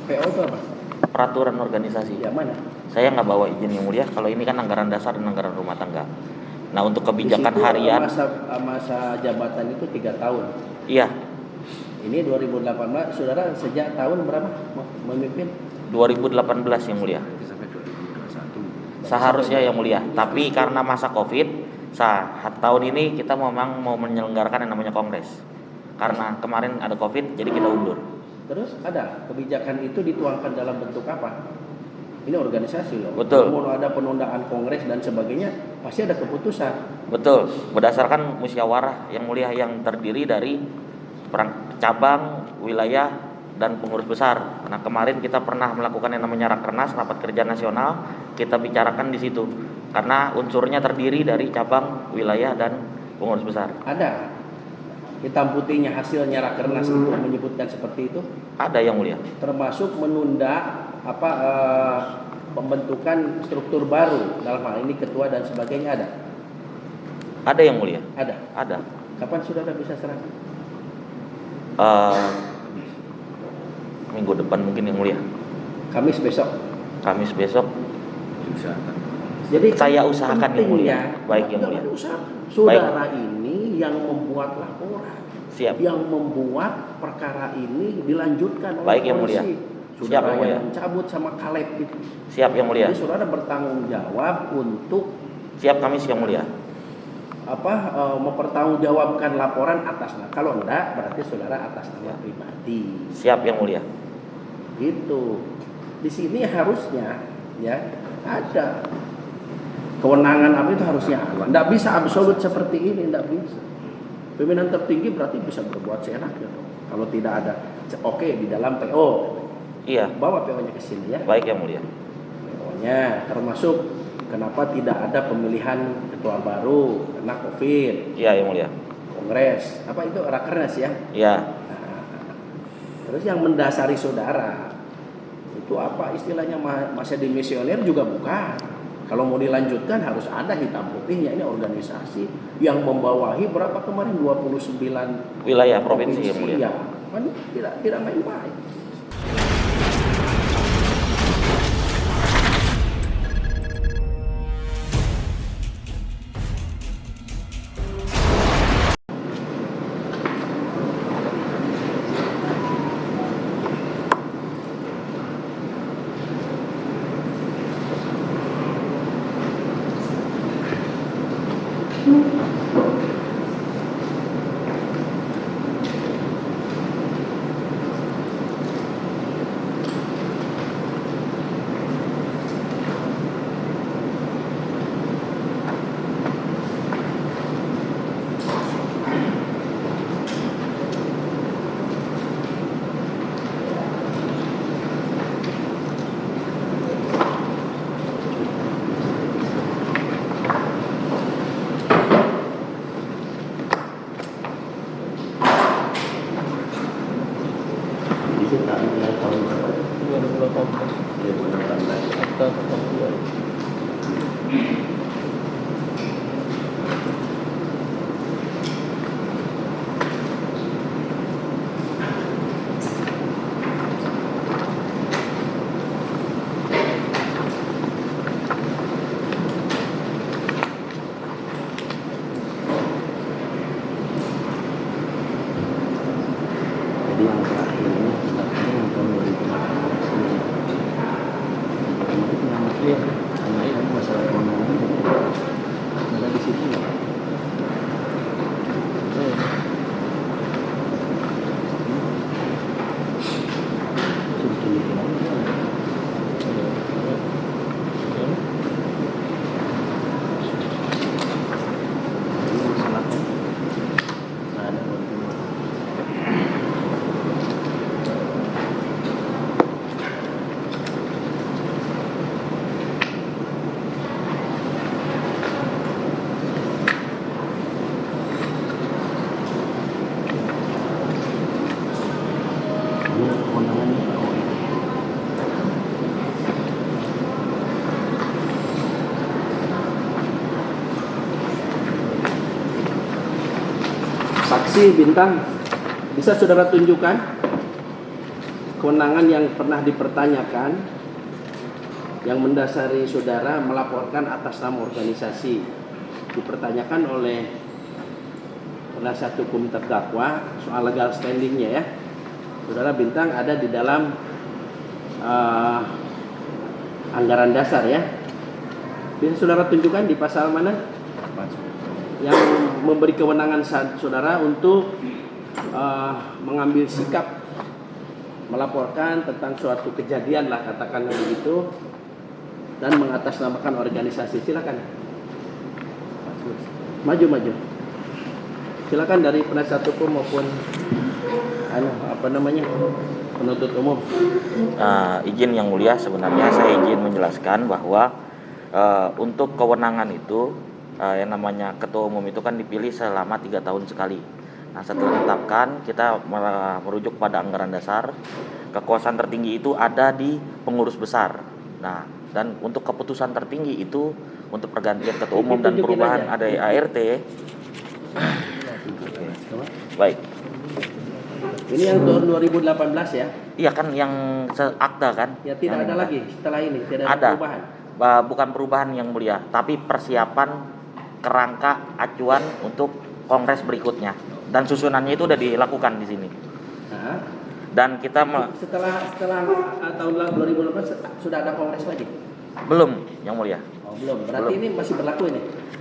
PO itu apa? Peraturan organisasi. Yang mana? Saya nggak bawa izin yang mulia. Kalau ini kan anggaran dasar dan anggaran rumah tangga. Nah untuk kebijakan Di situ harian. masa jabatan itu 3 tahun. Iya. Ini 2018, saudara sejak tahun berapa memimpin? 2018 yang mulia. Sampai 2021. Seharusnya yang mulia. Tapi karena masa COVID, tahun ini kita memang mau menyelenggarakan yang namanya kongres. Karena kemarin ada COVID, jadi kita undur. Terus ada kebijakan itu dituangkan dalam bentuk apa? Ini organisasi loh. Betul. Mau ada penundaan kongres dan sebagainya, pasti ada keputusan. Betul. Berdasarkan musyawarah yang mulia yang terdiri dari cabang, wilayah, dan pengurus besar. Nah kemarin kita pernah melakukan yang namanya rakernas, rapat kerja nasional. Kita bicarakan di situ. Karena unsurnya terdiri dari cabang, wilayah, dan pengurus besar. Ada hitam putihnya hasilnya rakernas itu menyebutkan seperti itu. Ada yang mulia. Termasuk menunda pembentukan struktur baru dalam hal ini ketua dan sebagainya ada. Ada yang mulia. Ada. Kapan saudara bisa serahkan? Minggu depan mungkin yang mulia. Kamis besok. Jadi saya usahakan yang mulia. Baik yang mulia. Saudara ini yang membuat laporan. Siap. Yang membuat perkara ini dilanjutkan oleh baik yang polisi. mulia. Saudara Siap, yang mencabut sama Kaleb itu. Siap yang mulia. Jadi saudara bertanggung jawab untuk. Siap Kamis yang mulia. Mempertanggungjawabkan laporan atas nama. Kalau enggak berarti saudara atas nama pribadi. Siap yang mulia. Gitu. Di sini harusnya ya ada kewenangan apa itu harusnya ada. Enggak bisa absolut seperti ini, enggak bisa. Pimpinan tertinggi berarti bisa berbuat seenaknya dong. Kalau tidak ada oke di dalam PO. Iya. Bawa PO-nya ke sini ya. Baik yang mulia. PO-nya termasuk kenapa tidak ada pemilihan ketua baru karena COVID. Iya yang mulia. Kongres, apa itu rakernas ya? Iya. Nah, terus yang mendasari saudara itu apa istilahnya masa dimisioner juga bukan. Kalau mau dilanjutkan harus ada hitam putihnya. Ini organisasi yang membawahi berapa kemarin 29 wilayah provinsi yang mulia. Ya, kan tidak main-main. Saksi bintang bisa saudara tunjukkan kewenangan yang pernah dipertanyakan yang mendasari saudara melaporkan atas nama organisasi dipertanyakan oleh penasihat hukum terdakwa soal legal standingnya ya. Saudara Bintang ada di dalam anggaran dasar ya. Bisa saudara tunjukkan di pasal mana yang memberi kewenangan saudara untuk mengambil sikap melaporkan tentang suatu kejadian lah katakanlah begitu dan mengatasnamakan organisasi. Silakan maju silakan dari penasihat hukum maupun penuntut umum. Izin yang mulia, sebenarnya saya izin menjelaskan bahwa untuk kewenangan itu yang namanya ketua umum itu kan dipilih selama 3 tahun sekali. Nah, setelah ditetapkan kita merujuk pada anggaran dasar, kekuasaan tertinggi itu ada di pengurus besar. Nah, dan untuk keputusan tertinggi itu untuk pergantian ketua umum dan perubahan ada ART. Baik. Ini yang tahun 2018 ya? Iya kan yang akta kan? Ya tidak ada lagi setelah ini, tidak ada perubahan. Bukan perubahan yang mulia, tapi persiapan kerangka acuan untuk kongres berikutnya. Dan susunannya itu udah dilakukan di sini. Nah, dan kita setelah tahun 2018 sudah ada kongres lagi? Belum, yang mulia. Oh, belum. Berarti belum. Ini masih berlaku ini?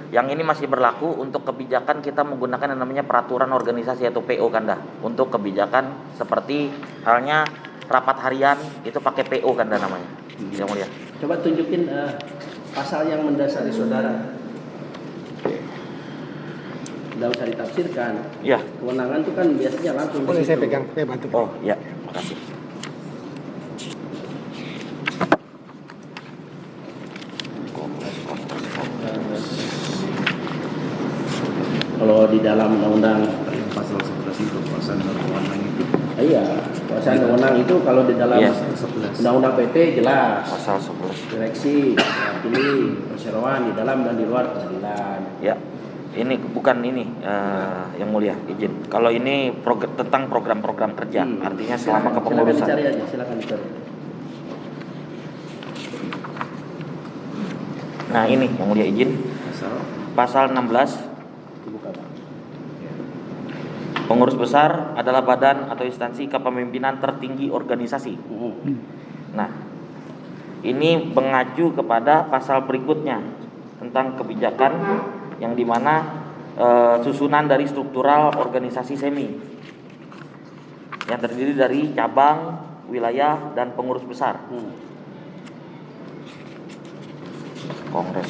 Yang ini masih berlaku untuk kebijakan kita menggunakan yang namanya peraturan organisasi atau PO Kanda. Untuk kebijakan seperti halnya rapat harian itu pakai PO Kanda namanya. Yang mulia. Coba tunjukin pasal yang mendasari saudara. Tidak usah ditafsirkan. Ya. Kewenangan itu kan biasanya langsung. Boleh saya pegang, saya bantu. Oh ya, makasih. Kalau di dalam undang-undang pasal 11 itu kekuasaan dan wewenang itu. Iya, kekuasaan dan wewenang itu kalau di dalam undang-undang PT jelas. Pasal 11. Direksi, pilih, perseroan di dalam dan di luar pengadilan. Ya. Ini bukan ini yang mulia, izin. Kalau ini tentang program-program kerja, artinya selama kepengurusan. Silakan dicari aja, silakan dicari. Nah ini yang mulia izin. Pasal 16. Pengurus besar adalah badan atau instansi kepemimpinan tertinggi organisasi. Nah, ini mengacu kepada pasal berikutnya tentang kebijakan yang dimana susunan dari struktural organisasi semi yang terdiri dari cabang, wilayah, dan pengurus besar. Kongres.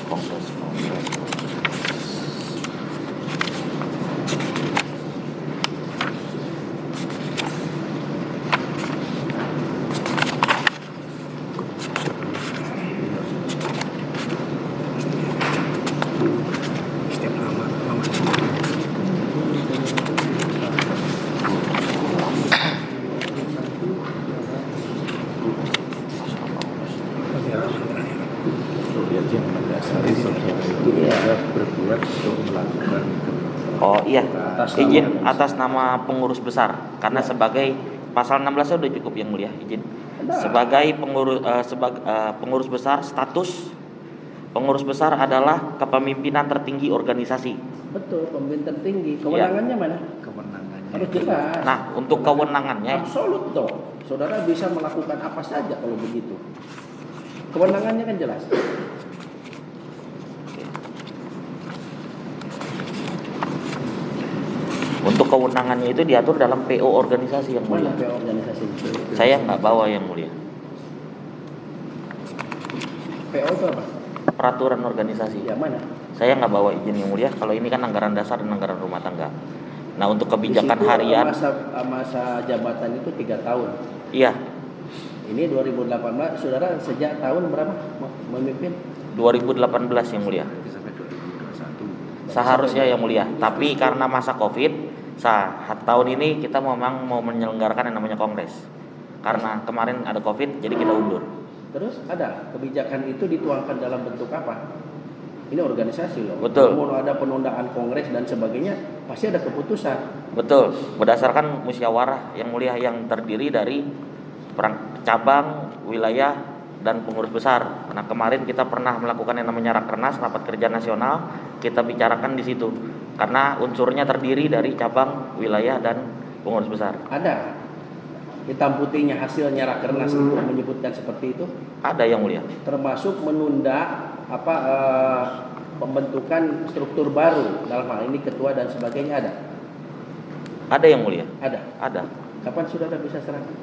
Oh iya, izin atas nama pengurus besar karena sebagai pasal 16 sudah cukup yang mulia, izin. Sebagai pengurus besar, status pengurus besar adalah kepemimpinan tertinggi organisasi. Betul, pemimpin tertinggi. Kewenangannya mana? Kewenangannya harus jelas. Nah, untuk kewenangannya absolut dong. Saudara bisa melakukan apa saja kalau begitu. Kewenangannya kan jelas. Untuk kewenangannya itu diatur dalam PO organisasi yang mulia. PO organisasi. Saya nggak bawa yang mulia. PO itu apa? Peraturan organisasi. Yang mana? Saya nggak bawa izin yang mulia. Kalau ini kan anggaran dasar dan anggaran rumah tangga. Nah, untuk kebijakan harian. Masa jabatan itu 3 tahun. Iya. Ini 2018. Saudara sejak tahun berapa memimpin? 2018 yang mulia. sampai 2021. Seharusnya yang mulia. Tapi karena masa COVID. Tahun ini kita memang mau menyelenggarakan yang namanya kongres. Karena kemarin ada COVID, jadi kita undur. Terus ada kebijakan itu dituangkan dalam bentuk apa? Ini organisasi loh. Betul. Kalau ada penundaan kongres dan sebagainya, pasti ada keputusan. Betul. Berdasarkan musyawarah yang mulia yang terdiri dari cabang, wilayah, dan pengurus besar. Nah, kemarin kita pernah melakukan yang namanya rakernas, rapat kerja nasional, kita bicarakan di situ. Karena unsurnya terdiri dari cabang, wilayah, dan pengurus besar. Ada hitam putihnya hasilnya rakernas itu menyebutkan seperti itu. Ada yang mulia. Termasuk menunda pembentukan struktur baru, dalam hal ini ketua dan sebagainya ada. Ada yang mulia. Ada. Kapan saudara bisa serahkan?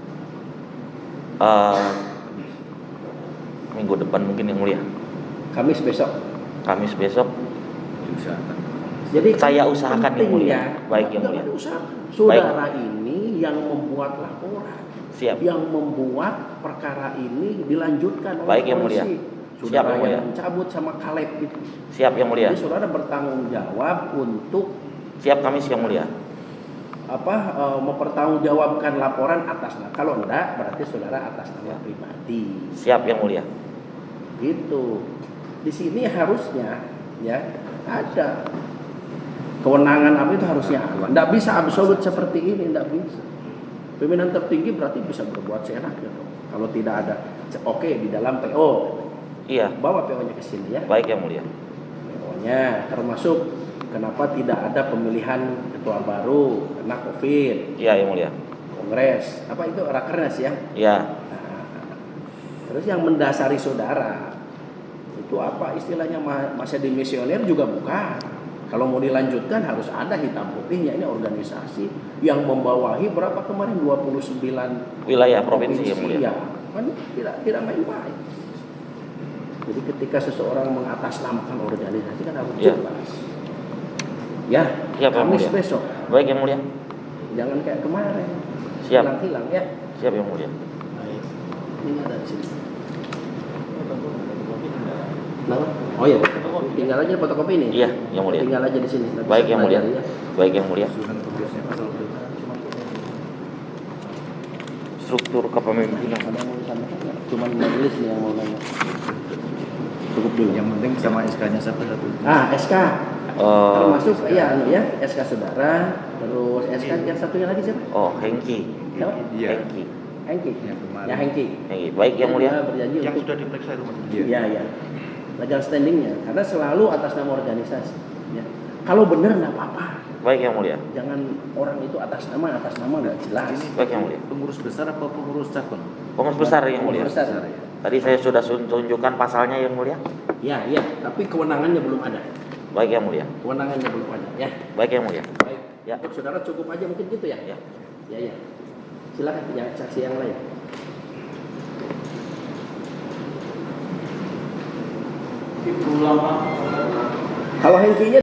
Minggu depan mungkin yang mulia. Kamis besok. Kamis besok. Diusahakan. Jadi Saya usahakan yang mulia. Baik yang mulia. Saudara ini yang membuat laporan. Siap. Yang membuat perkara ini dilanjutkan oleh Baik yang mulia. polisi. Siap Saudara yang mulia. yang mencabut sama Kaleb itu. Siap yang mulia. Jadi saudara bertanggung jawab untuk Siap Kamis yang mulia. mempertanggungjawabkan laporan atas nama. Kalau enggak berarti saudara atas nama pribadi. Siap yang mulia. Gitu. Di sini harusnya ya ada kewenangan apa itu harusnya ada. Enggak bisa absolut seperti ini, enggak bisa. Pimpinan tertinggi berarti bisa berbuat seenaknya dong. Kalau tidak ada oke di dalam PO. Iya. Bawa PO-nya ke sini ya. Baik yang mulia. PO-nya termasuk kenapa tidak ada pemilihan ketua baru karena Covid, Iya yang mulia. Kongres, apa itu rakernas ya. Iya. Nah, terus yang mendasari saudara itu apa istilahnya masa dimisioner juga bukan. Kalau mau dilanjutkan harus ada hitam putihnya, ini organisasi yang membawahi berapa kemarin 29 Wilayah provinsi yang mulia. Ya, kan tidak main-main. Jadi ketika seseorang mengatasnamakan organisasi kan harus Ya. jelas. Ya, Siap yang Kamis mulia. besok. Baik yang mulia. Jangan kayak kemarin. Siap. Hilang-hilang ya. Siap yang mulia. Baik. Ini ada di sini. Kenapa? Oh iya, tinggal aja fotokopi ini. Iya yang mulia. Tinggal aja di sini. Nanti Baik saya yang mulia. pelajari ya. Baik yang mulia. Susunan tugasnya pasal berapa? Struktur kepemimpinan. Ada yang mau disampaikan nggak? Cuman majelis nih yang mau nanya. Cukup dulu. Yang penting sama SK-nya satu. SK. Termasuk ya SK saudara, terus SK yang satunya lagi siapa? Oh Hengki. Siapa? Iya. Hengki. Hengki. Yang kemarin. Ya Hengki. Hengki. Baik yang mulia. Dia berjanji Yang untuk sudah diperiksa itu Mas. iya. Legal standingnya karena selalu atas nama organisasi. Ya. Kalau benar nggak apa-apa. Baik yang mulia. Jangan orang itu atas nama nggak jelas. Baik yang mulia. Pengurus besar apa pengurus cabang? Pengurus besar yang mulia. Pengurus besar. Tadi saya sudah tunjukkan pasalnya yang mulia. Ya, tapi kewenangannya belum ada. Baik yang mulia. Kewenangannya belum ada, ya. Baik yang mulia. Baik. Ya. Untuk saudara cukup aja mungkin gitu ya. Ya. Ya. Silakan yang saksi yang lain. Kalau Hengkinya